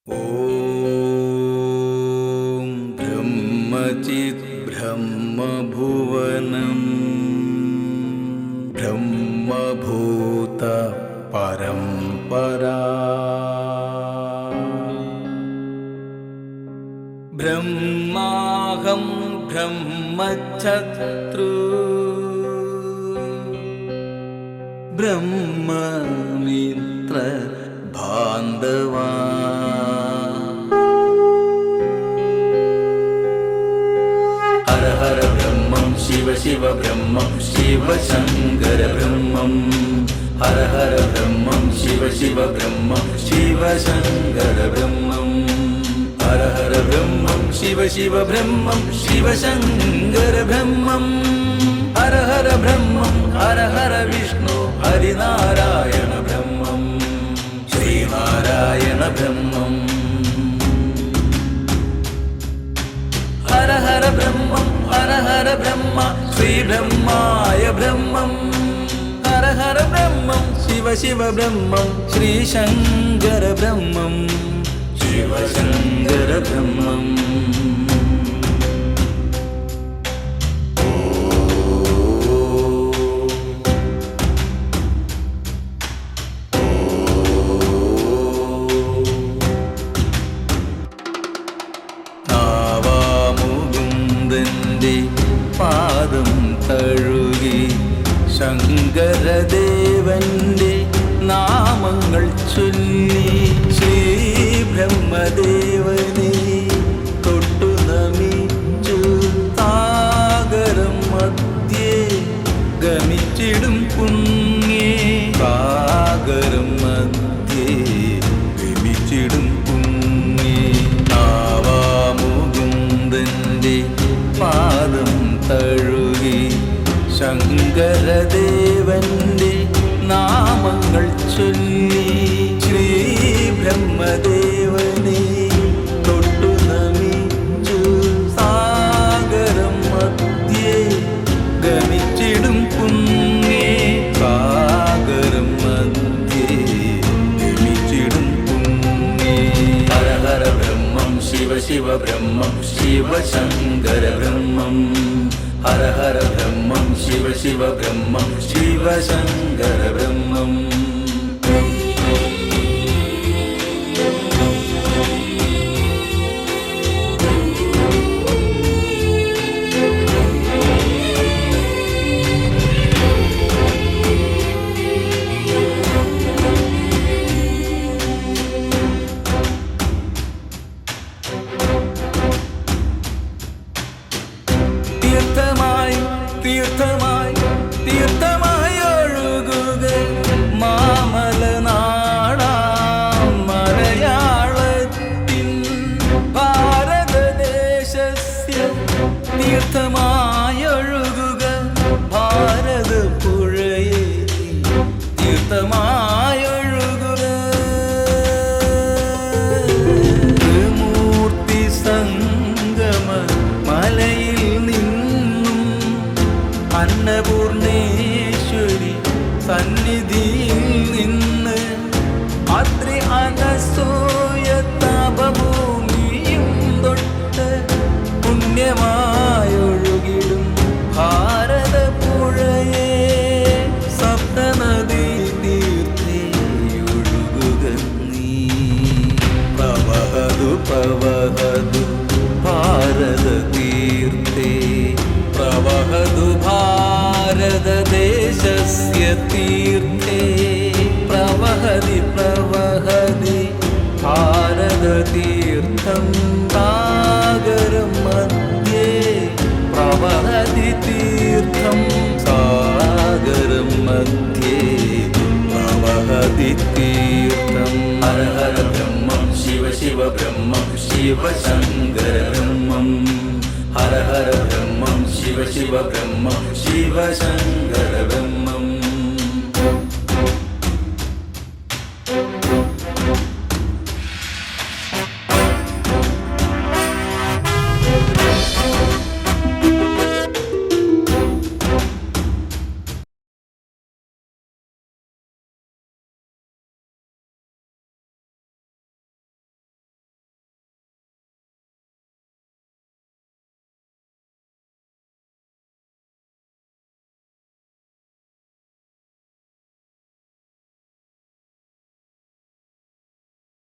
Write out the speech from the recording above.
ഓം ബ്രഹ്മചിത് ബ്രഹ്മഭുവനം ബ്രഹ്മഭൂത പരംപരാ ബ്രഹ്മാഹം ബ്രഹ്മഛത്രു ബ്രഹ്മമിത്ര ബാന്ധവാ ഹര ഹര ബ്രഹ്മം ശിവ ശിവ ബ്രഹ്മം ശിവ ശങ്കര ബ്രഹ്മം ഹര ഹര ബ്രഹ്മം ശിവ ശിവ ബ്രഹ്മം ശിവ ശങ്കര ബ്രഹ്മം ഹര ഹര ബ്രഹ്മം ശിവ ശിവ ബ്രഹ്മം ശിവ ശങ്കര ബ്രഹ്മം ഹര ഹര ബ്രഹ്മം ഹര ഹര വിഷ്ണു ഹരിനാരായണ ബ്രഹ്മം ശ്രീനാരായണ ബ്രഹ്മം ഹര ഹര ബ്രഹ്മം ഹര ഹര ബ്രഹ്മ ശ്രീ ബ്രഹ്മായ ബ്രഹ്മം ഹര ഹര ബ്രഹ്മം ശിവ ശിവ ബ്രഹ്മം ശ്രീ ശങ്കര ബ്രഹ്മം ശിവ ശങ്കര ബ്രഹ്മം പാദം തഴുകി ശങ്കരദേവന്റെ നാമങ്ങൾ ചൊല്ലി ശ്രീ ബ്രഹ്മദേവനെ തൊട്ടു നമിച്ചു സാഗരം മധ്യേ ഗമിച്ചിടും പുണ്യേ സാഗരം മധ്യേ ഗമിച്ചിടും പുണ്യേ നാവാമുകുന്ദന്റെ പാദം തഴുകി ശങ്കരദേവന്റെ നാമങ്ങൾ ചൊല്ലി ശ്രീ ബ്രഹ്മദേവനെ തൊട്ടു നമിച്ചു സാഗരം മധ്യേ ഗമിച്ചിടും പുണ്യേ സാഗരം മധ്യേ ഗമിച്ചിടും പുണ്യേ ഹര ഹര ബ്രഹ്മം ശിവ ശിവ ബ്രഹ്മം ശിവ ശങ്കര ബ്രഹ്മം ഹര ഹര ബ്രഹ്മം ശിവ ശിവ ബ്രഹ്മം ശിവ ശങ്കര ബ്രഹ്മം തീർത്ഥമായി ഒഴുകുക മാമലനാടാം മലയാളത്തിൻ ഭാരതദേശസ്യ തീർത്ഥമായി ഒഴുകുക ഭാരതപ്പുഴയെ തീർത്ഥമായി ഒഴുകുക ത്രിമൂർത്തി സംഗമ മലയിൽ നിന്നും അന്നപൂർണേശ്വരി സന്നിധിയിൽ നിന്ന് അത്രി അനസൂയ താപഭൂമിയും തൊട്ട് പുണ്യമായൊഴുകിടും ഭാരതപ്പുഴയെ സപ്തനദീ തീർത്ഥേ ഒഴുകുക നീ പ്രവഹതു പ്രവഹതു ഭാരത തീർത്ഥേ പ്രവഹതു ഭാരതദേശസ്യ തീർത്ഥേ പ്രവഹതി പ്രവഹതി ഭാരതതീർത്ഥം സാഗരം മധ്യേ പ്രവഹതി തീർത്ഥം സാഗരം മധ്യേ പ്രവഹതി തീർത്ഥം ഹര ഹര ബ്രഹ്മം ശിവ ശിവ ബ്രഹ്മം ശിവ ശങ്കര ബ്രഹ്മം ഹര ഹര ബ്രഹ്മം ശിവ ശിവ ബ്രഹ്മം ശിവ ശങ്കര ബ്രഹ്മം